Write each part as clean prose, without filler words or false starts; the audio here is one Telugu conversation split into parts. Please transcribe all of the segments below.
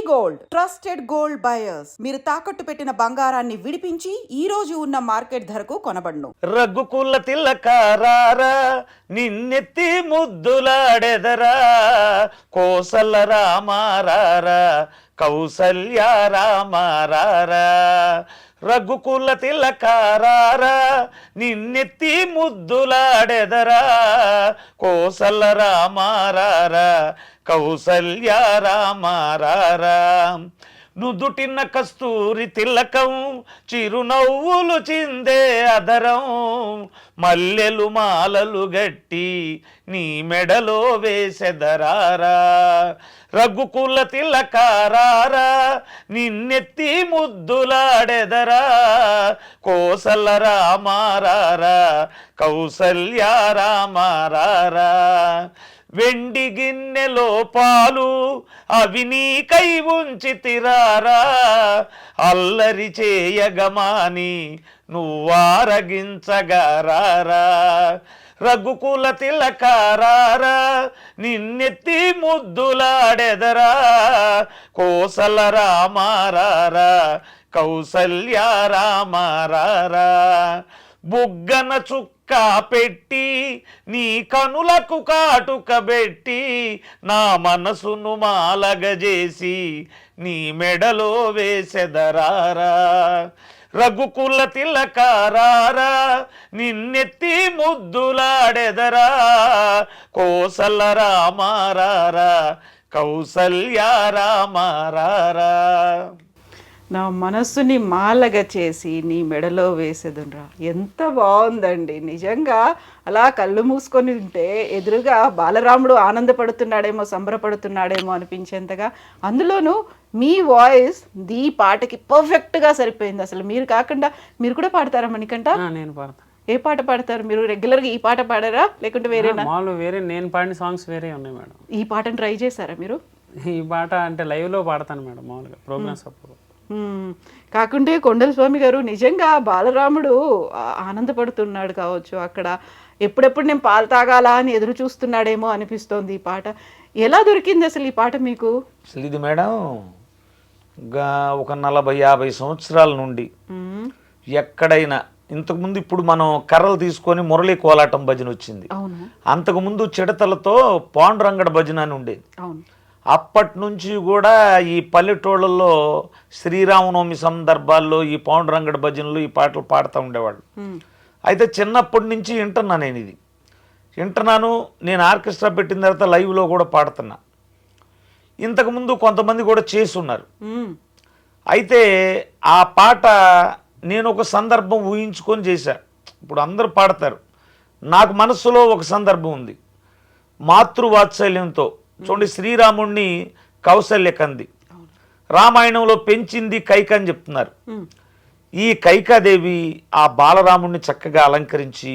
Gold trusted gold buyers. మీరు తాకట్టు పెట్టిన బంగారాన్ని విడిపించి ఈ రోజు ఉన్న మార్కెట్ ధరకు కొనబడును. రగ్గుకుల్ల తిల్లకారారా నిన్నెత్తి ముద్దులాడెదరా కోసల రామారారా కౌసల్య రామారారా రగ్గుకుల్ల తిల్లకారారా నిన్నెత్తి ముద్దులాడెదరా కోసల రామారారా కౌసల్య రామారారా నుదుటిన్న కస్తూరి తిలకం చిరునవ్వులు చిందే అదరం మల్లెలు మాలలు గట్టి నీ మెడలో వేసెదరారా రఘుకుల తిలకారారా నిన్నెత్తి ముద్దులాడెదరా కోసల రామారారా కౌసల్య రామారారా వెండి గిన్నెలో పాలు అవి నీకై ఉంచితిరారా అల్లరి చేయగమాని నువ్వారగించగారారా రఘుకుల తిలకారారా నిన్నెత్తి ముద్దులాడెదరా కోసల రామారారా కౌసల్య రామారారా బుగ్గన చుక్క పెట్టి నీ కనులకు కాటుకబెట్టి నా మనసును మాలగజేసి నీ మెడలో వేసెదరారా రఘుకుల తిలకారారా నిన్నెత్తి ముద్దులాడెదరా కోసల రామారారా కౌసల్య రామారారా నా మనస్సుని మాలగా చేసి నీ మెడలో వేసేదురా. ఎంత బాగుందండి నిజంగా. అలా కళ్ళు మూసుకొని ఉంటే ఎదురుగా బాలరాముడు ఆనందపడుతున్నాడేమో సంబరపడుతున్నాడేమో అనిపించేంతగా, అందులోనూ మీ వాయిస్ ఈ పాటకి పర్ఫెక్ట్గా సరిపోయింది. అసలు మీరు కాకుండా మీరు కూడా పాడతారా మణికంఠ? నేను పాడతాను. ఏ పాట పాడతారు మీరు? రెగ్యులర్గా ఈ పాట పాడారా లేకుంటే వేరేనా? వేరే నేను పాడిన సాంగ్స్ వేరే ఉన్నాయి మేడం. ఈ పాటను ట్రై చేశారా మీరు? ఈ పాట అంటే లైవ్లో పాడతాను మేడం, మామూలుగా ప్రోగ్రామ్స్ అప్పుడు. కాకుంటే కొండల స్వామి గారు నిజంగా బాలరాముడు ఆనందపడుతున్నాడు కావచ్చు అక్కడ. ఎప్పుడెప్పుడు నేను పాలు తాగాలా అని ఎదురు చూస్తున్నాడేమో అనిపిస్తోంది ఈ పాట. ఎలా దొరికింది అసలు ఈ పాట మీకు? అసలు ఇది మేడం ఒక 40-50 సంవత్సరాల నుండి ఎక్కడైనా, ఇంతకుముందు ఇప్పుడు మనం కర్రలు తీసుకొని మురళీ కోలాటం భజన వచ్చింది, అంతకుముందు చిడతలతో పాండురంగడ భజన అని ఉండేది. అప్పటి నుంచి కూడా ఈ పల్లెటూళ్ళల్లో శ్రీరామనవమి సందర్భాల్లో ఈ పాండురంగడ భజనలు ఈ పాటలు పాడుతూ ఉండేవాళ్ళు. అయితే చిన్నప్పటి నుంచి వింటున్నాను. నేను ఆర్కెస్ట్రా పెట్టిన తర్వాత లైవ్లో కూడా పాడుతున్నా. ఇంతకుముందు కొంతమంది కూడా చేసి ఉన్నారు. అయితే ఆ పాట నేను ఒక సందర్భం ఊహించుకొని చేశా. ఇప్పుడు అందరూ పాడతారు, నాకు మనసులో ఒక సందర్భం ఉంది. మాతృవాత్సల్యంతో చూడండి, శ్రీరాముణ్ణి కౌసల్య కంది, రామాయణంలో పెంచింది కైక అని చెప్తున్నారు. ఈ కైకాదేవి ఆ బాలరాముణ్ణి చక్కగా అలంకరించి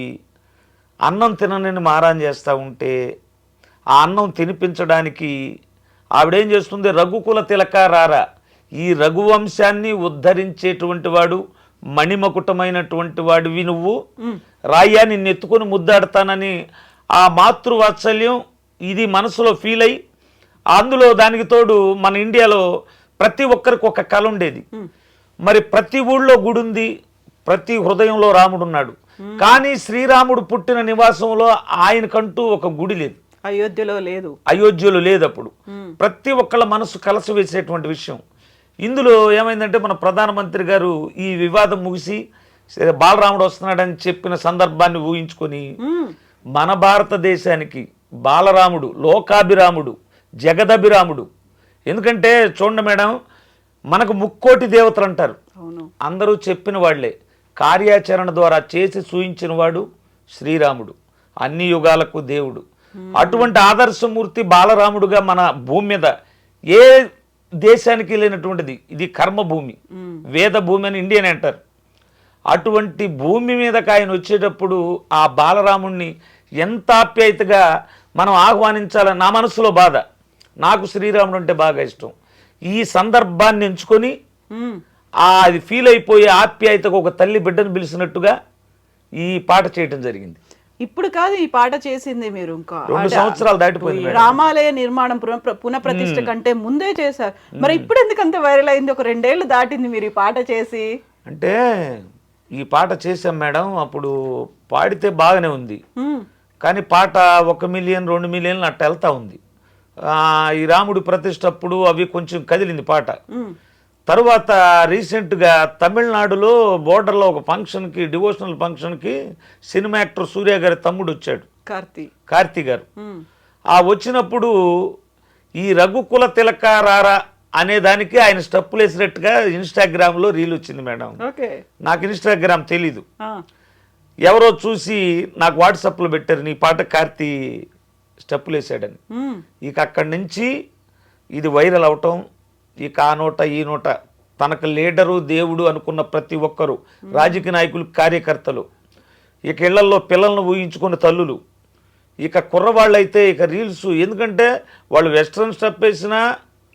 అన్నం తినని మారాన్ చేస్తూ ఉంటే ఆ అన్నం తినిపించడానికి ఆవిడేం చేస్తుంది, రఘుకుల తిలకారారా ఈ రఘువంశాన్ని ఉద్ధరించేటువంటి వాడు, మణిమకుటమైనటువంటి వాడివి నువ్వు, రాయ్యా నిన్ను ఎత్తుకొని ముద్దాడతానని ఆ మాతృవాత్సల్యం ఇది మనసులో ఫీల్ అయ్యి, అందులో దానికి తోడు మన ఇండియాలో ప్రతి ఒక్కరికి ఒక కళ ఉండేది. మరి ప్రతి ఊళ్ళో గుడి ఉంది, ప్రతి హృదయంలో రాముడు ఉన్నాడు. కానీ శ్రీరాముడు పుట్టిన నివాసంలో ఆయనకంటూ ఒక గుడి లేదు, అయోధ్యలో లేదు. అప్పుడు ప్రతి ఒక్కళ్ళ మనసు కలసి వేసేటువంటి విషయం. ఇందులో ఏమైందంటే మన ప్రధానమంత్రి గారు ఈ వివాదం ముగిసి బాలరాముడు వస్తున్నాడని చెప్పిన సందర్భాన్ని ఊహించుకొని మన భారతదేశానికి బాలరాముడు లోకాభిరాముడు, జగదభిరాముడు. ఎందుకంటే చూడండి మేడం, మనకు 3,000,000 దేవతలు అంటారు, అందరూ చెప్పిన వాళ్లే, కార్యాచరణ ద్వారా చేసి చూయించిన వాడు శ్రీరాముడు, అన్ని యుగాలకు దేవుడు. అటువంటి ఆదర్శమూర్తి బాలరాముడుగా మన భూమి మీద ఏ దేశానికి లేనటువంటిది, ఇది కర్మభూమి, వేద భూమి అని ఇండియన్ అంటారు. అటువంటి భూమి మీదకి ఆయన వచ్చేటప్పుడు ఆ బాలరాముణ్ణి ఎంత ఆప్యాయతగా మనం ఆహ్వానించాలని నా మనసులో బాధ. నాకు శ్రీరాముడు అంటే బాగా ఇష్టం. ఈ సందర్భాన్ని ఎంచుకొని అది ఫీల్ అయిపోయి ఆప్యాయతకు ఒక తల్లి బిడ్డను పిలిచినట్టుగా ఈ పాట చేయటం జరిగింది. ఇప్పుడు కాదు ఈ పాట చేసింది మీరు, ఇంకా 2 సంవత్సరాలు దాటిపోయింది మేడం. రామాలయ నిర్మాణం పునఃప్రతిష్ఠ కంటే ముందే చేశారు. మరి ఇప్పుడు ఎందుకు అంత వైరల్ అయింది? ఒక 2 ఏళ్ళు దాటింది మీరు ఈ పాట చేసి. అంటే ఈ పాట చేసాం మేడం, అప్పుడు పాడితే బాగానే ఉంది, ఉమ్, కానీ పాట 1 మిలియన్ 2 మిలియన్లు అట్ట వెళ్తా ఉంది. ఈ రాముడి ప్రతిష్ఠ అప్పుడు అవి కొంచెం కదిలింది పాట. ఉమ్, తరువాత రీసెంట్గా తమిళనాడులో బోర్డర్లో ఒక ఫంక్షన్కి, డివోషనల్ ఫంక్షన్కి సినిమా యాక్టర్ సూర్య గారి తమ్ముడు వచ్చాడు, కార్తీ గారు. ఉమ్, వచ్చినప్పుడు ఈ రఘుకుల తిలక రారా అనే దానికి ఆయన స్టెప్పులు వేసినట్టుగా ఇన్స్టాగ్రామ్లో రీల్ వచ్చింది మేడం. ఓకే. నాకు ఇన్స్టాగ్రామ్ తెలీదు, ఆ, ఎవరో చూసి నాకు వాట్సాప్లో పెట్టారు, నీ పాట కార్తీ స్టెప్పులు వేసాడని. ఉమ్, ఇక అక్కడి నుంచి ఇది వైరల్ అవటం, ఇక ఆ నోట ఈ నోట తనకు లీడరు దేవుడు అనుకున్న ప్రతి ఒక్కరు, రాజకీయ నాయకులు, కార్యకర్తలు, ఇక ఇళ్లల్లో పిల్లలను ఊహించుకున్న తల్లులు, ఇక కుర్రవాళ్ళు అయితే ఇక రీల్స్, ఎందుకంటే వాళ్ళు వెస్ట్రన్ స్టెప్ వేసినా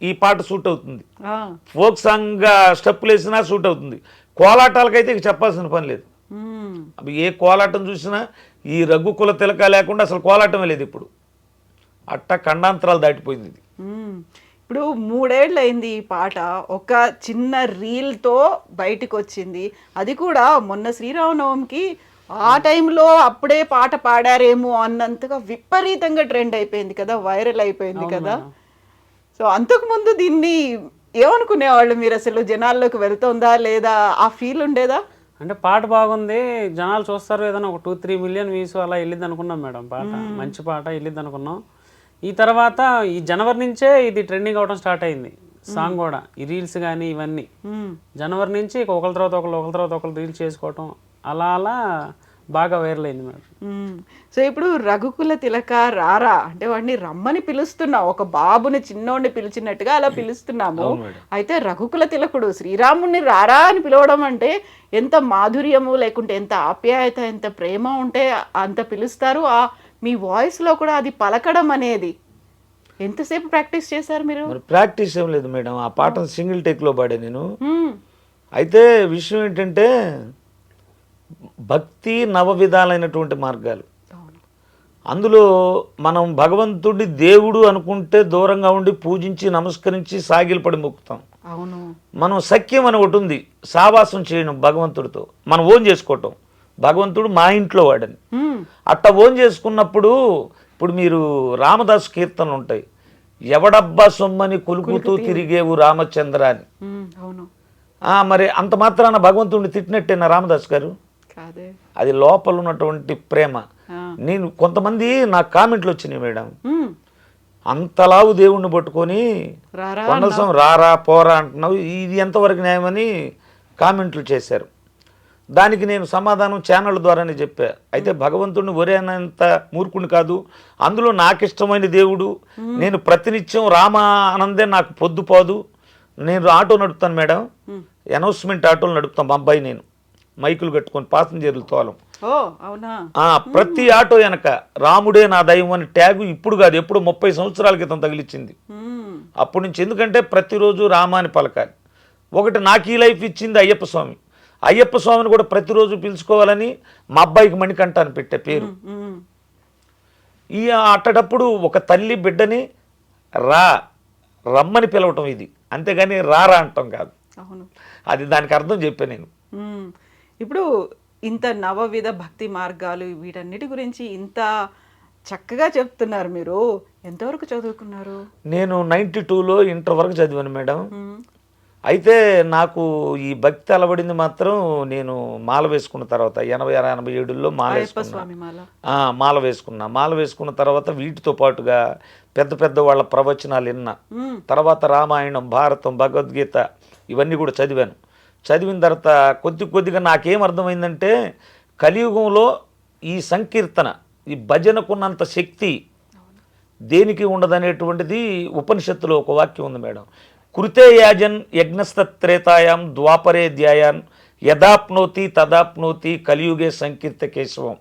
ఈ పాట సూట్ అవుతుంది, ఆ, ఫోక్ సాంగ్గా స్టెప్పులు వేసినా సూట్ అవుతుంది, కోలాటాలకైతే ఇక చెప్పాల్సిన పని లేదు. ఉమ్, అవి ఏ కోలాటం చూసినా ఈ రఘుకుల తిలక లేకుండా అసలు కోలాటమే లేదు ఇప్పుడు. అట్ట ఖండాంతరాలు దాటిపోయింది ఇది. ఉమ్. ఇప్పుడు 3 ఏళ్ళు అయింది ఈ పాట, ఒక చిన్న రీల్తో బయటికి వచ్చింది. అది కూడా మొన్న శ్రీరామనవమికి ఆ టైంలో అప్పుడే పాట పాడారేమో అన్నంతగా విపరీతంగా ట్రెండ్ అయిపోయింది కదా, వైరల్ అయిపోయింది కదా. సో అంతకుముందు దీన్ని ఏమనుకునేవాళ్ళు మీరు? అసలు జనాల్లోకి వెళ్తుందా లేదా, ఆ ఫీల్ ఉండేదా? అంటే పాట బాగుంది, జనాలు చూస్తారు, ఏదైనా ఒక 2-3 మిలియన్ వ్యూస్ అలా వెళ్ళింది అనుకున్నాం మేడం. పాట మంచి పాట వెళ్ళింది అనుకున్నాం. ఈ తర్వాత ఈ జనవరి నుంచే ఇది ట్రెండింగ్ అవడం స్టార్ట్ అయింది సాంగ్ కూడా, ఈ రీల్స్ కానీ ఇవన్నీ. జనవరి నుంచి ఒకరి తర్వాత ఒకరు రీల్స్ చేసుకోవటం, అలా అలా బాగా వైరల్ అయింది మేడం. సో ఇప్పుడు రఘుకుల తిలక రారా అంటే వాడిని రమ్మని పిలుస్తున్నాం, ఒక బాబుని చిన్నోడిని పిలిచినట్టుగా అలా పిలుస్తున్నాము. అయితే రఘుకుల తిలకుడు శ్రీరాముడిని రారా అని పిలవడం అంటే ఎంత మాధుర్యము, లేకుంటే ఎంత ఆప్యాయత, ఎంత ప్రేమ ఉంటే అంత పిలుస్తారు. మీ వాయిస్లో కూడా అది పలకడం అనేది ఎంతసేపు ప్రాక్టీస్ చేశారు మీరు? ప్రాక్టీస్ ఏం లేదు మేడం, ఆ పాటను సింగిల్ టేక్లో పాడే నేను. మ్మ్. అయితే విషయం ఏంటంటే భక్తి నవ విధాలైనటువంటి మార్గాలు, అందులో మనం భగవంతుడి దేవుడు అనుకుంటే దూరంగా ఉండి పూజించి నమస్కరించి సాగిలపడి మొక్కుతాం. అవును. మనం సఖ్యం అని ఒకటి ఉంది, సావాసం చేయడం భగవంతుడితో, మనం ఓన్ చేసుకోవటం. భగవంతుడు మా ఇంట్లో వాడని అట్ట ఓన్ చేసుకున్నప్పుడు, ఇప్పుడు మీరు రామదాసు కీర్తనలు ఉంటాయి, ఎవడబ్బా సొమ్మని కొలుకుతూ తిరిగేవు రామచంద్ర అని. అవును. మరి అంత మాత్రాన భగవంతుడిని తిట్టినట్టేనా రామదాస్ గారు? కాదే. అది లోపల ఉన్నటువంటి ప్రేమ. నేను కొంతమంది నాకు కామెంట్లు వచ్చినాయి మేడం, అంతలావు దేవుణ్ణి పట్టుకొని కొండసం రారా పోరా అంటున్నావు, ఇది ఎంతవరకు న్యాయమని కామెంట్లు చేశారు. దానికి నేను సమాధానం ఛానల్ ద్వారానే చెప్పా. అయితే భగవంతుడిని ఒరే అన్నంత మూర్ఖుని కాదు, అందులో నాకు ఇష్టమైన దేవుడు, నేను ప్రతినిత్యం రామ ఆనందే నాకు పొద్దుపోదు. నేను ఆటో నడుపుతాను మేడం, అనౌన్స్మెంట్ ఆటోలు నడుపుతాం మా అబ్బాయి నేను, మైకులు కట్టుకొని పాసింజర్లు తోలం. ప్రతి ఆటో వెనక రాముడే నా దైవం అని ట్యాగు ఇప్పుడు కాదు, ఎప్పుడు 30 సంవత్సరాల క్రితం తగిలిచ్చింది. అప్పటి నుంచి, ఎందుకంటే ప్రతిరోజు రామాని పలకాలి. ఒకటి నాకు ఈ లైఫ్ ఇచ్చింది అయ్యప్ప స్వామి, అయ్యప్ప స్వామిని కూడా ప్రతిరోజు పిలుచుకోవాలని మా అబ్బాయికి మణికంఠ అని పెట్టే పేరు. ఈ అట్టటప్పుడు ఒక తల్లి బిడ్డని రమ్మని పిలవటం ఇది, అంతేగాని రారా అంటాం కాదు. అది దానికి అర్థం చెప్పా నేను. ఇప్పుడు ఇంత నవవిధ భక్తి మార్గాలు వీటన్నిటి గురించి ఇంత చక్కగా చెప్తున్నారు మీరు, ఎంతవరకు చదువుకున్నారు? నేను 92లో ఇంటర్ వరకు చదివాను మేడం. అయితే నాకు ఈ భక్తి అలవడింది మాత్రం నేను మాల వేసుకున్న తర్వాత 86-87లో మాల వేసుకున్నా. మాల వేసుకున్న తర్వాత వీటితో పాటుగా పెద్ద పెద్ద వాళ్ళ ప్రవచనాలు విన్నా. తర్వాత రామాయణం, భారతం, భగవద్గీత ఇవన్నీ కూడా చదివాను. చదివిన తర్వాత కొద్దిగా నాకేం అర్థమైందంటే, కలియుగంలో ఈ సంకీర్తన, ఈ భజనకున్నంత శక్తి దేనికి ఉండదనేటువంటిది ఉపనిషత్తులో ఒక వాక్యం ఉంది మేడం. కృతే యాజన్ యజ్ఞస్తత్రేతాయాం ద్వాపరే ధ్యాయాన్ యదాప్నోతి తదాప్నోతి కలియుగే సంకీర్త కేశవం.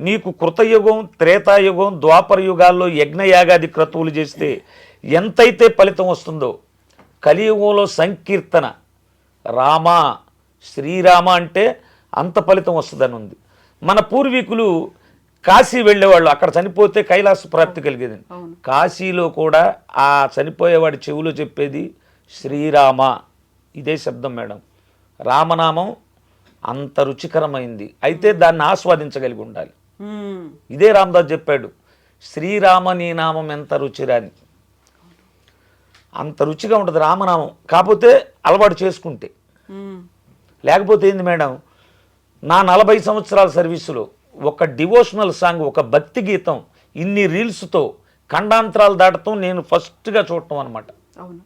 నీకు కృతయుగం, త్రేతాయుగం, ద్వాపర యుగాల్లో యజ్ఞయాగాది క్రతువులు చేస్తే ఎంతైతే ఫలితం వస్తుందో, కలియుగంలో సంకీర్తన రామ శ్రీరామ అంటే అంత ఫలితం వస్తుందని ఉంది. మన పూర్వీకులు కాశీ వెళ్ళేవాళ్ళు, అక్కడ చనిపోతే కైలాస ప్రాప్తి కలిగేది. అవును. కాశీలో కూడా ఆ చనిపోయేవాడి చెవులో చెప్పేది శ్రీరామ, ఇదే శబ్దం మేడం. రామనామం అంత రుచికరమైంది, అయితే దాన్ని ఆస్వాదించగలిగి ఉండాలి. మ్మ్. ఇదే రామదాస్ చెప్పాడు, శ్రీరామ నీ నామం ఎంత రుచిరాని. అంత రుచిగా ఉంటుంది రామనామం, కాకపోతే అలవాటు చేసుకుంటే. మ్మ్. లేకపోతే ఏంది మేడం, నా 40 సంవత్సరాల సర్వీసులో ఒక డివోషనల్ సాంగ్, ఒక భక్తి గీతం ఇన్ని రీల్స్తో ఖండాంతరాలు దాటతం నేను ఫస్ట్గా చూడటం అనమాట. అవును.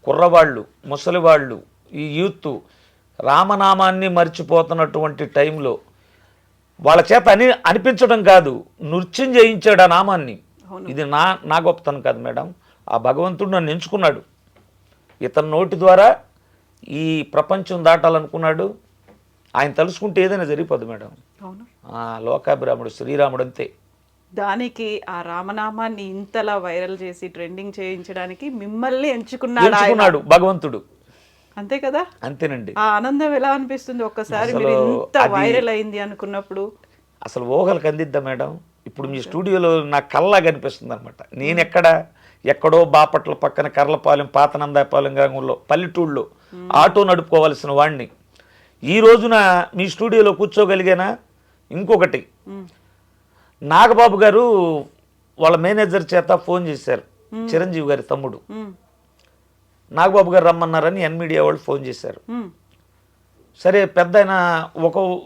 కుర్రవాళ్ళు, ముసలివాళ్ళు, ఈ యూత్ రామనామాన్ని మర్చిపోతున్నటువంటి టైంలో వాళ్ళ చేత అనిపించడం కాదు, నృత్యం చేయించాడు ఆ నామాన్ని. ఇది నా గొప్పతనం కాదు మేడం, ఆ భగవంతుడు నన్ను ఎంచుకున్నాడు, ఇతని నోటి ద్వారా ఈ ప్రపంచం దాటాలనుకున్నాడు. ఆయన తలుసుకుంటే ఏదైనా జరిగిపోదు మేడం. అవును. లోకాభిరాముడు శ్రీరాముడు అంతే. దానికి ఆ రామనామాన్ని ఇంతలా వైరల్ చేసి ట్రెండింగ్ చేయించడానికి మిమ్మల్ని ఎంచుకున్నాడు భగవంతుడు. అంతే కదా. అంతేనండి. ఆ ఆనందం ఎలా అనిపిస్తుంది ఒక్కసారి మీరు ఇంత వైరల్ అయింది అనుకున్నప్పుడు? అసలు ఊహలకు అందిద్దా మేడం. ఇప్పుడు మీ స్టూడియోలో నా కల్లా కనిపిస్తుంది అనమాట. నేను ఎక్కడో బాపట్ల పక్కన కర్లపాలెం, పాతనందాపాలెం గ్రామంలో పల్లెటూళ్ళలో ఆటో నడుపుకోవాల్సిన వాడిని ఈ రోజున మీ స్టూడియోలో కూర్చోగలిగానా? ఇంకొకటి, నాగబాబు గారు వాళ్ళ మేనేజర్ చేత ఫోన్ చేశారు, చిరంజీవి గారి తమ్ముడు. నాగబాబు గారు రమ్మన్నారని ఎన్ మీడియా వాళ్ళు ఫోన్ చేశారు. సరే, పెద్ద ఆయన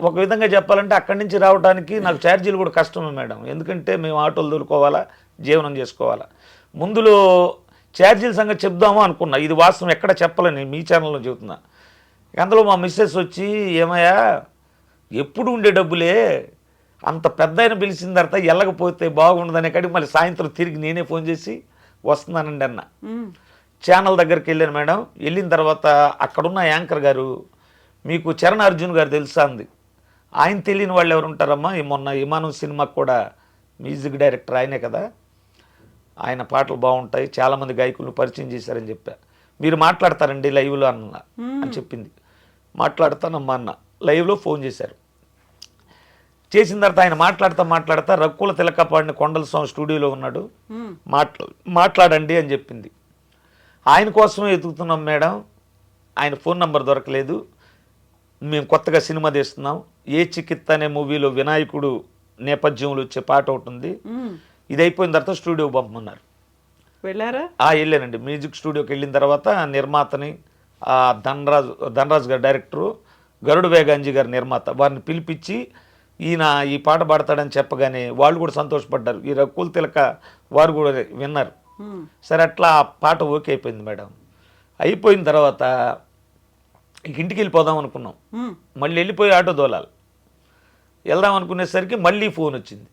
ఒక విధంగా చెప్పాలంటే అక్కడి నుంచి రావడానికి నాకు ఛార్జీలు కూడా కష్టమే మేడం, ఎందుకంటే మేము ఆటోలు దొరుకోవాలా, జీవనం చేసుకోవాలా. ముందులో ఛార్జీల సంగతి చెప్దాము అనుకున్నా, ఇది వాస్తవం ఎక్కడ చెప్పలేని, మీ ఛానల్లో చెబుతున్నా. అందులో మా మిస్సెస్ వచ్చి, ఏమయ్యా ఎప్పుడు ఉండే డబ్బులే, అంత పెద్ద ఆయన పిలిచిన తర్వాత వెళ్ళకపోతే బాగుండదనే కాడికి మళ్ళీ సాయంత్రం తిరిగి నేనే ఫోన్ చేసి వస్తున్నానండి అన్న. ఛానల్ దగ్గరికి వెళ్ళాను మేడం. వెళ్ళిన తర్వాత అక్కడున్న యాంకర్ గారు, మీకు చరణ్ అర్జున్ గారు తెలుసా అంది. ఆయన తెలియని వాళ్ళు ఎవరు ఉంటారమ్మా, మొన్న విమానం సినిమాకి కూడా మ్యూజిక్ డైరెక్టర్ ఆయనే కదా, ఆయన పాటలు బాగుంటాయి, చాలామంది గాయకులను పరిచయం చేశారని చెప్పా. మీరు మాట్లాడతారండి లైవ్లో అన్న అని చెప్పింది. మాట్లాడతానమ్మా అన్న. లైవ్లో ఫోన్ చేశారు. చేసిన తర్వాత ఆయన మాట్లాడతా రక్కుల తిలకపాడిని కొండల స్వామి స్టూడియోలో ఉన్నాడు, మాట్లాడండి అని చెప్పింది. ఆయన కోసమే ఎదుగుతున్నాం మేడం, ఆయన ఫోన్ నంబర్ దొరకలేదు, మేము కొత్తగా సినిమా తీస్తున్నాం, ఏ చికిత్స అనే మూవీలో వినాయకుడు నేపథ్యంలో వచ్చే పాట ఒకటి ఉంది, ఇది అయిపోయిన తర్వాత స్టూడియో పంపమన్నారు. వెళ్ళారా? వెళ్ళానండి. మ్యూజిక్ స్టూడియోకి వెళ్ళిన తర్వాత నిర్మాతని, ధనరాజ్ గారు డైరెక్టరు, గరుడు వేగాంజీ గారు నిర్మాత, వారిని పిలిపించి ఈయన ఈ పాట పాడతాడని చెప్పగానే వాళ్ళు కూడా సంతోషపడ్డారు. ఈ రకుల్ తిలక వారు కూడా విన్నారు. సరే, అట్లా ఆ పాట ఓకే అయిపోయింది మేడం. అయిపోయిన తర్వాత ఇంటికి వెళ్ళిపోదాం అనుకున్నాం. మళ్ళీ వెళ్ళిపోయి ఆటో దోలాలి. వెళ్దాం అనుకునేసరికి మళ్ళీ ఫోన్ వచ్చింది,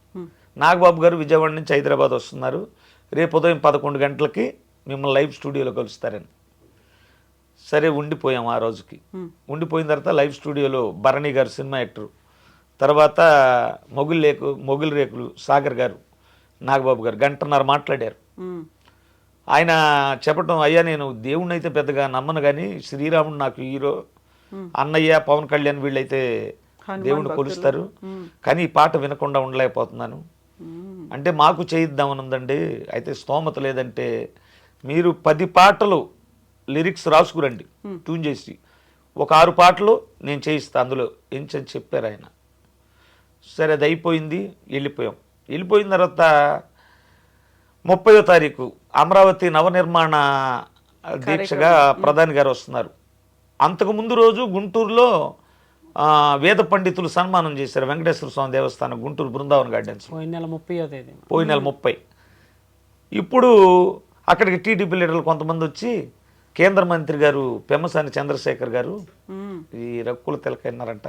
నాగబాబు గారు విజయవాడ నుంచి హైదరాబాద్ వస్తున్నారు, రేపు ఉదయం 11 గంటలకి మిమ్మల్ని లైవ్ స్టూడియోలో కలుస్తారని. సరే, ఉండిపోయాం ఆ రోజుకి. ఉండిపోయిన తర్వాత లైవ్ స్టూడియోలో భరణి గారు సినిమా యాక్టరు, తర్వాత మొగుల్ రేకులు సాగర్ గారు, నాగబాబు గారు గంటన్నర మాట్లాడారు. ఆయన చెప్పటం, అయ్యా నేను దేవుణ్ణి అయితే పెద్దగా నమ్మను కానీ శ్రీరాముడు నాకు హీరో, అన్నయ్య పవన్ కళ్యాణ్ వీళ్ళైతే దేవుణ్ణి కొలుస్తారు, కానీ ఈ పాట వినకుండా ఉండలేకపోతున్నాను అంటే మాకు చేయిద్దామని ఉందండి, అయితే స్తోమత లేదంటే మీరు 10 పాటలు లిరిక్స్ రాసుకురండి ట్యూన్ చేసి, ఒక 6 పాటలు నేను చేయిస్తా అందులో ఎంచని చెప్పారు ఆయన. సరే, అది అయిపోయింది. వెళ్ళిపోయిన తర్వాత 30వ తారీఖు అమరావతి నవనిర్మాణ దీక్షగా ప్రధాని గారు వస్తున్నారు. అంతకుముందు రోజు గుంటూరులో వేద పండితులు సన్మానం చేశారు, వెంకటేశ్వర స్వామి దేవస్థానం గుంటూరు బృందావన్ గార్డెన్స్, పోయిన నెల 30. ఇప్పుడు అక్కడికి టీడీపీ లీడర్లు కొంతమంది వచ్చి, కేంద్ర మంత్రి గారు పెమ్మసాని చంద్రశేఖర్ గారు ఈ రక్కుల తిలక అన్నారంట,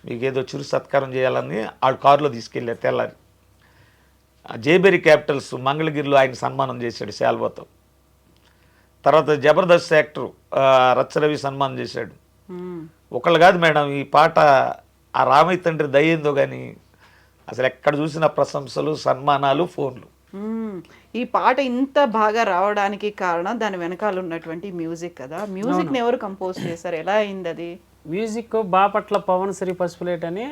మీకు ఏదో చిరు సత్కారం చేయాలని వాళ్ళ కారులో తీసుకెళ్ళారు. తెల్లారి జేబెరీ క్యాపిటల్స్ మంగళగిరిలో ఆయన సన్మానం చేశాడు శాల్వాతో. తర్వాత జబర్దస్త్ యాక్టర్ రచ్చరవి సన్మానం చేశాడు. ఒకళ్ళు కాదు మేడం, ఈ పాట ఆ రామయ్య తండ్రి దయ్యేందో కానీ అసలు ఎక్కడ చూసిన ప్రశంసలు, సన్మానాలు, ఫోన్లు. ఈ పాట ఇంత బాగా రావడానికి కారణం దాని వెనకాల ఉన్నటువంటి మ్యూజిక్ కదా. మ్యూజిక్ని ఎవరు కంపోజ్ చేశారు, ఎలా అయింది అది? మ్యూజిక్ బాపట్ల పవన్ శ్రీ పసుపులేట్ అని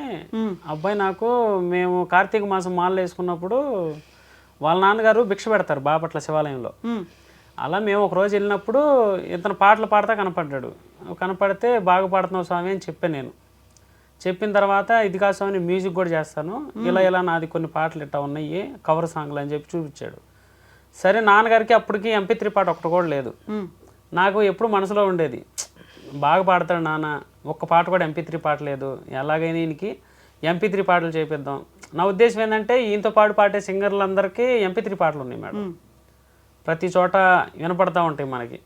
అబ్బాయి నాకు మేము కార్తీక మాసం మాలలు వేసుకున్నప్పుడు వాళ్ళ నాన్నగారు భిక్ష పెడతారు బాపట్ల శివాలయంలో. అలా మేము ఒక రోజు వెళ్ళినప్పుడు ఇతను పాటలు పాడుతా కనపడ్డాడు. కనపడితే బాగా పాడుతున్నావు స్వామి అని చెప్పాను నేను. చెప్పిన తర్వాత ఇది కాదు స్వామి నేను మ్యూజిక్ కూడా చేస్తాను, ఇలా నాది కొన్ని పాటలు ఇట్టా ఉన్నాయి కవర్ సాంగ్లు అని చెప్పి చూపించాడు. సరే నాన్నగారికి అప్పటికి MP3 పాట ఒకటి కూడా లేదు. నాకు ఎప్పుడు మనసులో ఉండేది బాగా పాడతాడు నాన్న, ఒక్క పాట కూడా MP3 పాట లేదు, ఎలాగైనా ఈయనకి MP3 పాటలు చేపిద్దాం. నా ఉద్దేశం ఏంటంటే ఈయనతో పాడే సింగర్లందరికీ MP3 పాటలు ఉన్నాయి మేడం. ప్రతి చోట వినపడతా ఉంటాయి మనకి,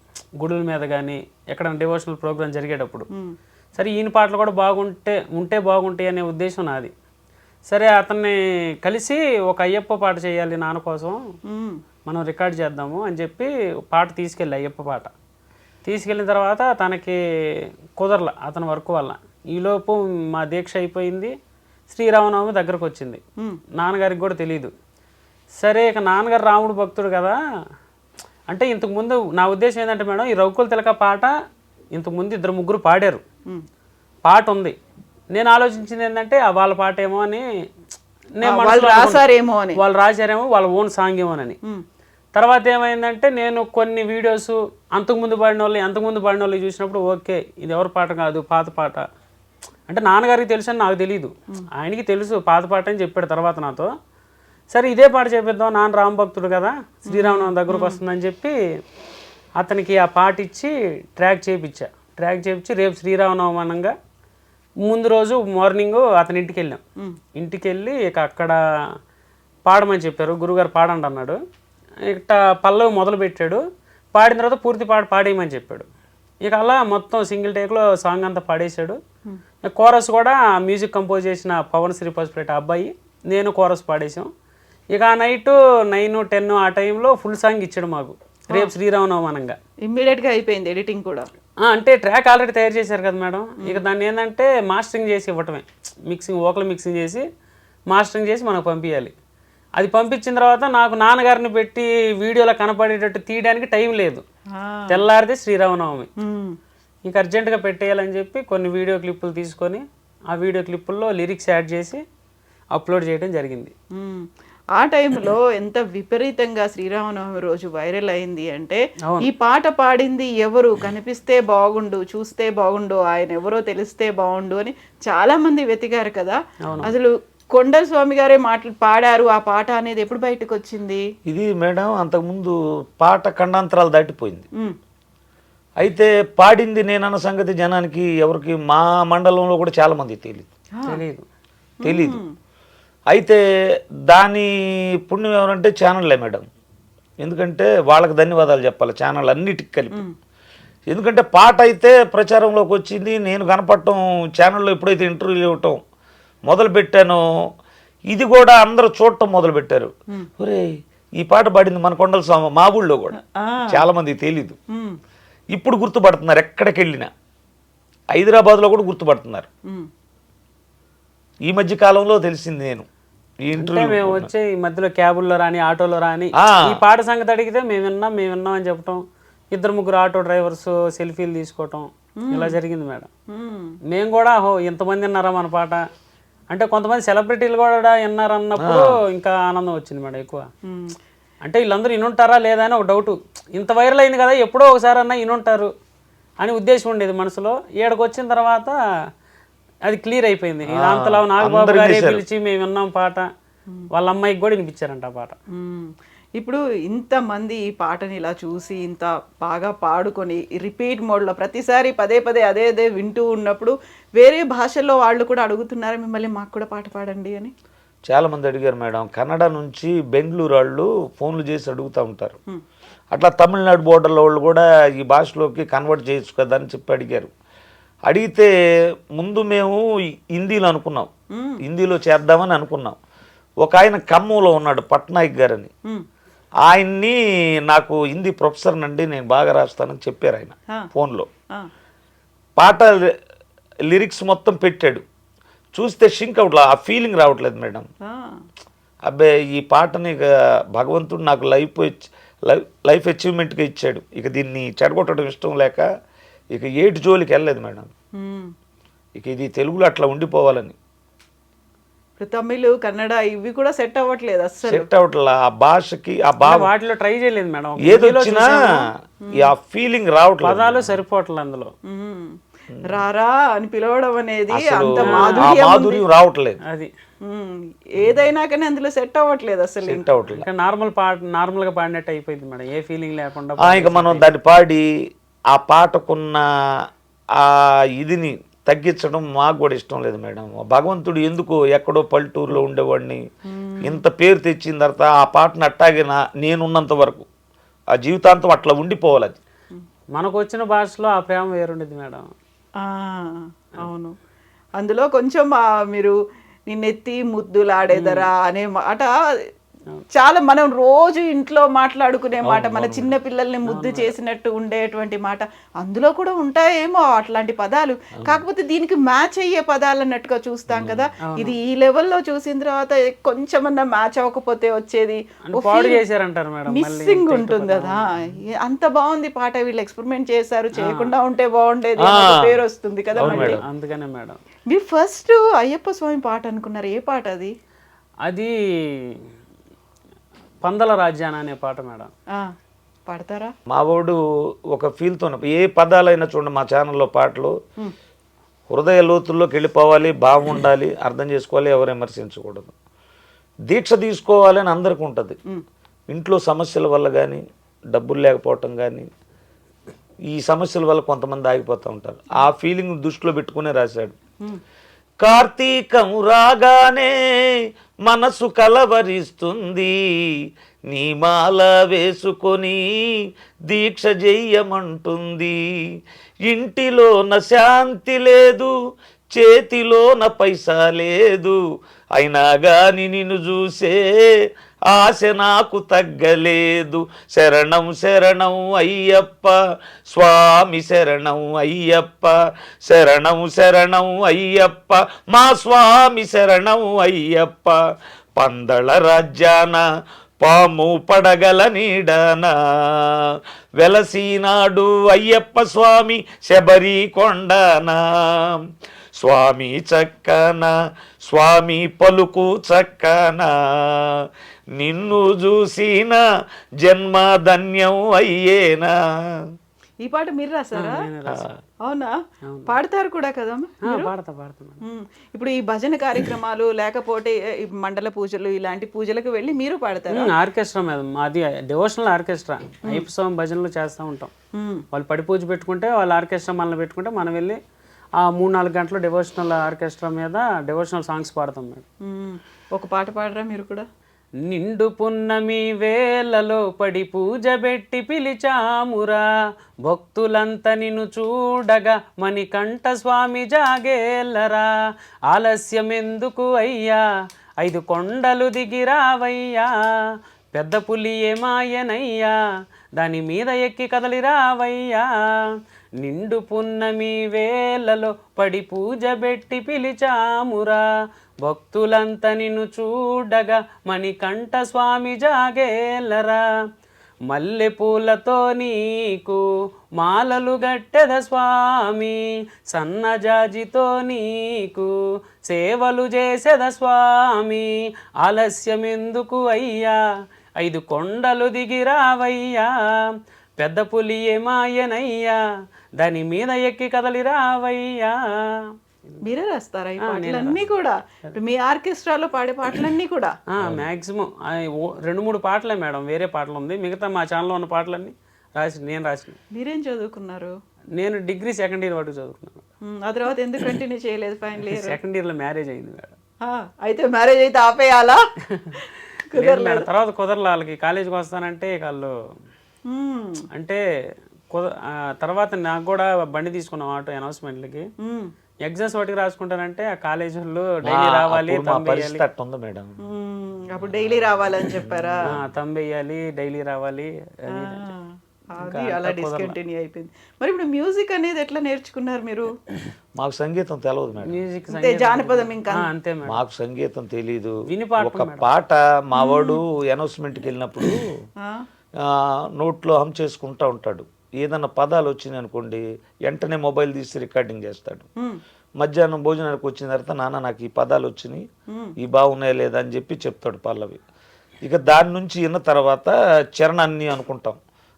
గుడుల మీద కానీ ఎక్కడైనా డివోషనల్ ప్రోగ్రామ్ జరిగేటప్పుడు. సరే ఈయన పాటలు కూడా ఉంటే బాగుంటాయి అనే ఉద్దేశం నాది. సరే అతన్ని కలిసి ఒక అయ్యప్ప పాట చేయాలి నాన్న కోసం, మనం రికార్డ్ చేద్దాము అని చెప్పి పాట తీసుకెళ్ళి అయ్యప్ప పాట తీసుకెళ్ళిన తర్వాత తనకి కుదరల అతని వర్క్ వల్ల. ఈలోపు మా దీక్ష అయిపోయింది, శ్రీరామనవమి దగ్గరకు వచ్చింది. నాన్నగారికి కూడా తెలియదు. సరే ఇక నాన్నగారు రాముడు భక్తుడు కదా, అంటే ఇంతకుముందు నా ఉద్దేశం ఏంటంటే మేడం, ఈ రఘుకుల తిలక పాట ఇంతకుముందు 2-3 పాడారు, పాట ఉంది. నేను ఆలోచించింది ఏంటంటే వాళ్ళ పాట ఏమో అని, నేను వాళ్ళు రాశారేమో, వాళ్ళ ఓన్ సాంగ్ ఏమోనని. తర్వాత ఏమైందంటే నేను కొన్ని వీడియోస్ అంతకుముందు పాడిన వాళ్ళు చూసినప్పుడు ఓకే ఇది ఎవరి పాట కాదు పాత పాట అంటే నాన్నగారికి తెలుసు అని నాకు తెలియదు, ఆయనకి తెలుసు పాత పాట అని చెప్పాడు తర్వాత నాతో. సరే ఇదే పాట చేపిద్దాం, నాన్న రామభక్తుడు కదా శ్రీరామనవమి దగ్గరకు వస్తుందని చెప్పి అతనికి ఆ పాట ఇచ్చి ట్రాక్ చేయించి రేపు శ్రీరామనవమి అనగా ముందు రోజు మార్నింగ్ అతని ఇంటికి వెళ్ళాం. ఇంటికి వెళ్ళి ఇక అక్కడ పాడమని చెప్పారు, గురుగారు పాడండి అన్నాడు. ఇక పల్లవి మొదలు పెట్టాడు, పాడిన తర్వాత పూర్తి పాట పాడేయమని చెప్పాడు. ఇక అలా మొత్తం సింగిల్ టేక్లో సాంగ్ అంతా పాడేశాడు. కోరస్ కూడా మ్యూజిక్ కంపోజ్ చేసిన పవన్ శ్రీ పసుపులేట్ అబ్బాయి నేను కోరస్ పాడేసాం. ఇక ఆ నైట్ 9-10 ఆ టైంలో ఫుల్ సాంగ్ ఇచ్చాడు మాకు, రేపు శ్రీరామనవమి అనంగా. ఇమ్మీడియట్గా అయిపోయింది ఎడిటింగ్ కూడా. అంటే ట్రాక్ ఆల్రెడీ తయారు చేశారు కదా మేడం, ఇక దాన్ని ఏంటంటే మాస్టరింగ్ చేసి ఇవ్వటమే, వోకల్ మిక్సింగ్ చేసి మాస్టరింగ్ చేసి మనకు పంపించాలి. అది పంపించిన తర్వాత నాకు నాన్నగారిని పెట్టి వీడియోలో కనపడేటట్టు తీయడానికి టైం లేదు, తెల్లారితే శ్రీరామనవమి. ఇంకా అర్జెంటుగా పెట్టేయాలని చెప్పి కొన్ని వీడియో క్లిప్పులు తీసుకొని ఆ వీడియో క్లిప్పుల్లో లిరిక్స్ యాడ్ చేసి అప్లోడ్ చేయడం జరిగింది. ఆ టైంలో ఎంత విపరీతంగా శ్రీరామనవమి రోజు వైరల్ అయింది అంటే, ఈ పాట పాడింది ఎవరు, కనిపిస్తే బాగుండు, చూస్తే బాగుండు, ఆయన ఎవరో తెలిస్తే బాగుండు అని చాలా మంది వెతికారు కదా. అసలు కొండల స్వామి గారే పాడారు ఆ పాట అనేది ఎప్పుడు బయటకు వచ్చింది? ఇది మేడం అంతకుముందు పాట ఖండాంతరాలు దాటిపోయింది. అయితే పాడింది నేనన్న సంగతి జనానికి ఎవరికి మా మండలంలో కూడా చాలా మంది తెలీదు. అయితే దాని పుణ్యం ఎవరంటే ఛానళ్ళే మేడం, ఎందుకంటే వాళ్ళకి ధన్యవాదాలు చెప్పాలి ఛానల్ అన్నిటికి కలిపి. ఎందుకంటే పాట అయితే ప్రచారంలోకి వచ్చింది, నేను కనపడటం ఛానల్లో ఎప్పుడైతే ఇంటర్వ్యూలు ఇవ్వటం మొదలుపెట్టానో ఇది కూడా అందరూ చూడటం మొదలుపెట్టారు. ఒరే ఈ పాట పాడింది మన కొండల స్వామి, మా ఊళ్ళో కూడా చాలా మంది తెలీదు. ఇప్పుడు గుర్తుపడుతున్నారు, ఎక్కడికి వెళ్ళినా హైదరాబాద్లో కూడా గుర్తుపడుతున్నారు. ఈ మధ్య కాలంలో తెలిసింది నేను ఈ ఇంటర్వ్యూ మేము వచ్చే ఈ మధ్యలో క్యాబుల్లో రాని ఆటోలో రాని ఈ పాట సంగతి అడిగితే మేము విన్నాం అని చెప్పటం, 2-3 ఆటో డ్రైవర్స్ సెల్ఫీలు తీసుకోవటం ఇలా జరిగింది మేడం. మేము కూడా ఇంతమంది విన్నారా మన పాట అంటే, కొంతమంది సెలబ్రిటీలు కూడా విన్నారన్నప్పుడు ఇంకా ఆనందం వచ్చింది మేడం ఎక్కువ. అంటే వీళ్ళందరూ ఇనుంటారా లేదా అని ఒక డౌట్, ఇంత వైరల్ అయింది కదా ఎప్పుడో ఒకసారి అన్నా ఇనుంటారు అని ఉద్దేశం ఉండేది మనసులో. ఏడకు వచ్చిన తర్వాత అది క్లియర్ అయిపోయింది. అంతలో నాగబాబు గారే పిలిచి మేము విన్నాం పాట, వాళ్ళ అమ్మాయికి కూడా వినిపించారంట ఆ పాట. ఇప్పుడు ఇంతమంది ఈ పాటని ఇలా చూసి ఇంత బాగా పాడుకొని రిపీట్ మోడ్లో ప్రతిసారి పదే అదే వింటూ ఉన్నప్పుడు వేరే భాషల్లో వాళ్ళు కూడా అడుగుతున్నారు మిమ్మల్ని, మాకు కూడా పాట పాడండి అని. చాలామంది అడిగారు మేడం. కన్నడ నుంచి బెంగళూరు వాళ్ళు ఫోన్లు చేసి అడుగుతూ ఉంటారు. అట్లా తమిళనాడు బోర్డర్లో వాళ్ళు కూడా ఈ భాషలోకి కన్వర్ట్ చేయొచ్చు కదా అని చెప్పి అడిగారు. అడిగితే ముందు మేము హిందీలో అనుకున్నాం, హిందీలో చేద్దామని అనుకున్నాం. ఒక ఆయన ఖమ్మంలో ఉన్నాడు పట్నాయక్ గారని, ఆయన్ని నాకు హిందీ ప్రొఫెసర్ నండి నేను బాగా రాస్తానని చెప్పారు ఆయన ఫోన్లో. పాట లిరిక్స్ మొత్తం పెట్టాడు, చూస్తే షింక్ అవట్లా, ఆ ఫీలింగ్ రావట్లేదు మేడం. అబ్బే ఈ పాటని భగవంతుడు నాకు లైఫ్ అచీవ్మెంట్గా ఇచ్చాడు, ఇక దీన్ని చెడగొట్టడం ఇష్టం లేక ఇక ఏటి జోలికి వెళ్ళలేదు మేడం. ఇక ఇది తెలుగులో అట్లా ఉండిపోవాలని. ఇప్పుడు తమిళ్ కన్నడ ఇవి కూడా సెట్ అవ్వట్లేదు అస్సలు. సెట్ అవట్లా ఆ భాషకి, ఆ వాటిలో ట్రై చేయలేదు మేడం. ఏదొచ్చినా ఆ ఫీలింగ్ రావట్లేదు. పదాలు సరిపోవట్లేదు అందులో. రారా అని పిలవడం అనేది అసలు అంత ఆ మాధుర్యం మాధుర్యం రావట్లేదు. అది ఏదైనా కానీ అందులో సెట్ అవ్వట్లేదు అసలు. సెట్ అవట్లేదు. ఇంకా నార్మల్ గా పాడినట్టు అయిపోయింది మేడం, ఏ ఫీలింగ్ లేకుండా. ఇక మనం దాన్ని పాడి ఆ పాటకున్న ఆ ఇదిని తగ్గించడం మాకు కూడా ఇష్టం లేదు మేడం. భగవంతుడు ఎందుకు ఎక్కడో పల్లెటూరులో ఉండేవాడిని ఇంత పేరు తెచ్చిన తర్వాత ఆ పాటను అట్టాగే నేనున్నంత వరకు ఆ జీవితాంతం అట్లా ఉండిపోవాలి. అది మనకు వచ్చిన భాషలో ఆ ప్రేమ వేరుండేది మేడం. అవును. అందులో కొంచెం మీరు నిన్నెత్తి ముద్దులాడేదరా అనే మాట చాలా మనం రోజు ఇంట్లో మాట్లాడుకునే మాట, మన చిన్న పిల్లల్ని ముద్దు చేసినట్టు ఉండేటువంటి మాట అందులో కూడా ఉంటాయేమో అట్లాంటి పదాలు. కాకపోతే దీనికి మ్యాచ్ అయ్యే పదాలు అన్నట్టుగా చూస్తాం కదా. ఇది ఈ లెవెల్లో చూసిన తర్వాత కొంచెమన్నా మ్యాచ్ అవ్వకపోతే వచ్చేది చేశారంటారు మేడం, మిస్సింగ్ ఉంటుంది కదా. అంత బాగుంది పాట, వీళ్ళు ఎక్స్పెరిమెంట్ చేశారు, చేయకుండా ఉంటే బాగుండేది పేరు వస్తుంది కదా మళ్ళీ. అందుకనే మేడం. మీరు ఫస్ట్ అయ్యప్ప స్వామి పాట అనుకున్నారు, ఏ పాట అది? అది పందల రాజ్యాన అనే పాట మేడం. పాడతారా? మా వాడు ఒక ఫీల్తో ఏ పదాలైనా చూడండి మా ఛానల్లో పాటలు హృదయ లోతుల్లోకి వెళ్ళిపోవాలి, బాగుండాలి, అర్థం చేసుకోవాలి, ఎవరు విమర్శించకూడదు, దీక్ష తీసుకోవాలి అని అందరికీ ఉంటుంది. ఇంట్లో సమస్యల వల్ల కానీ, డబ్బులు లేకపోవటం కానీ, ఈ సమస్యల వల్ల కొంతమంది ఆగిపోతూ ఉంటారు. ఆ ఫీలింగ్ దృష్టిలో పెట్టుకునే రాశాడు. కార్తీకం రాగానే మనసు కలవరిస్తుంది, నీ మాల వేసుకొని దీక్ష చెయ్యమంటుంది, ఇంటిలోన శాంతి లేదు, చేతిలోన పైసా లేదు, అయినా గాని నిన్ను చూసే ఆశ నాకు తగ్గలేదు, శరణం శరణం అయ్యప్ప స్వామి శరణం అయ్యప్ప, శరణం శరణం అయ్యప్ప మా స్వామి శరణం అయ్యప్ప, పందళ రాజ్యాన పాము పడగల నీడనా వెలసినాడు అయ్యప్ప స్వామి శబరి కొండనా, స్వామి చక్కన స్వామి పలుకు చక్కన, నిన్ను చూసిన జన్మ ధన్యం అయ్యేనా. ఈ పాట మీరు రాసారా? అవునా? పాడతారు కూడా కదా? పాడతా. ఇప్పుడు ఈ భజన కార్యక్రమాలు లేకపోతే మండల పూజలు ఇలాంటి పూజలకు వెళ్ళి మీరు పాడతారు? ఆర్కెస్ట్రా మేడం, అది డివోషనల్ ఆర్కెస్ట్రా. అయ్యప్ప స్వామి భజనలు చేస్తూ ఉంటాం. వాళ్ళు పడి పూజ పెట్టుకుంటే వాళ్ళు ఆర్కెస్ట్రా మనల్ని పెట్టుకుంటే మనం వెళ్ళి ఆ 3-4 గంటలు డివోషనల్ ఆర్కెస్ట్రా మీద డివోషనల్ సాంగ్స్ పాడతాం మేడం. ఒక పాట పాడరా మీరు కూడా? నిండు పున్నమి వేళలో పడి పూజ పెట్టి పిలిచామురా, భక్తులంతా నిన్ను చూడగా మణికంఠ స్వామి జాగేల్లరా, ఆలస్యం ఎందుకు అయ్యా 5 కొండలు దిగిరావయ్యా, పెద్ద పులి ఏమాయనయ్యా దాని మీద ఎక్కి కదలిరావయ్యా, నిండు పున్నమి వేళలో పడి పూజ పెట్టి పిలిచామురా, భక్తులంతా నిన్ను చూడగా మణికంఠ స్వామి జాగేలరా, మల్లె పూలతో నీకు మాలలు గట్టెద స్వామి, సన్నజాజితో నీకు సేవలు చేసేద స్వామి, ఆలస్యం ఎందుకు అయ్యా 5 కొండలు దిగిరావయ్యా, పెద్ద పులి ఏమాయనయ్యా దాని మీద ఎక్కి కదలిరావయ్యా. మీరే రాస్తారా ఈ పాటలన్నీ కూడా? మీ ఆర్కెస్ట్రాలో పాడే పాటలన్నీ కూడా? మ్యాక్సిమం 2-3 పాటలే మేడం, వేరే పాటలు ఉంది. మిగతా మా ఛానల్లో ఉన్న పాటలన్నీ నేను రాసిన. మీరేం చదువుకున్నారు? నేను డిగ్రీ 2nd ఇయర్ వరకు చదువుకున్నాను. ఆ తర్వాత ఎందుకు కంటిన్యూ చేయలేదు? ఫైనల్ ఇయర్ 2nd ఇయర్లో మ్యారేజ్ అయింది మేడం. అయితే మ్యారేజ్ అయితే ఆపేయాలా? తర్వాత కుదరలే వాళ్ళకి. కాలేజీకి వస్తానంటే వాళ్ళు అంటే తర్వాత నాకు కూడా బండి తీసుకున్నాం ఆటో అనౌన్స్మెంట్లకి. ఎగ్జామ్స్ వాటికి రాసుకుంటానంటే ఆ కాలేజీలో డైలీ రావాలి, అప్పుడు డైలీ రావాలని చెప్పారా? తంబెయ్యాలి, డైలీ రావాలి, అలా డిస్కంటిన్యూ అయిపోయింది. మరి ఇప్పుడు మ్యూజిక్ అనేది ఎట్లా నేర్చుకున్నారు మీరు? మాకు సంగీతం తెలియదు మేడం. మ్యూజిక్ జానపదం ఇంకా అంతే మేడం. మాకు సంగీతం తెలీదు. ఒక పాట మావాడు అనౌన్స్మెంట్కి వెళ్ళినప్పుడు నోట్లో హమ్ చేసుకుంటా ఉంటాడు. ఏదన్నా పదాలు వచ్చినాయి అనుకోండి వెంటనే మొబైల్ తీసి రికార్డింగ్ చేస్తాడు. మధ్యాహ్నం భోజనానికి వచ్చిన తర్వాత నాన్న నాకు ఈ పదాలు వచ్చినాయి, ఈ బాగున్నాయా లేదా అని చెప్పి చెప్తాడు పల్లవి. ఇక దాని నుంచి విన్న తర్వాత చరణాన్ని అనుకుంటాం,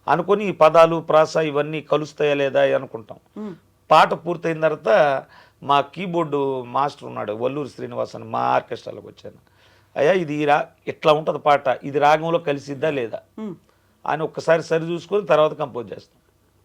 అనుకొని ఈ పదాలు ప్రాస ఇవన్నీ కలుస్తాయా లేదా అనుకుంటాం. పాట పూర్తయిన తర్వాత మా కీబోర్డు మాస్టర్ ఉన్నాడు వల్లూరు శ్రీనివాస్ అని, మా ఆర్కెస్ట్రాలోకి వచ్చాను. అయ్యా ఇది ఇట్లా ఉంటుంది పాట, ఇది రాగంలో కలిసిద్దా లేదా అని ఒక్కసారి సరి చూసుకొని తర్వాత కంపోజ్ చేస్తాం.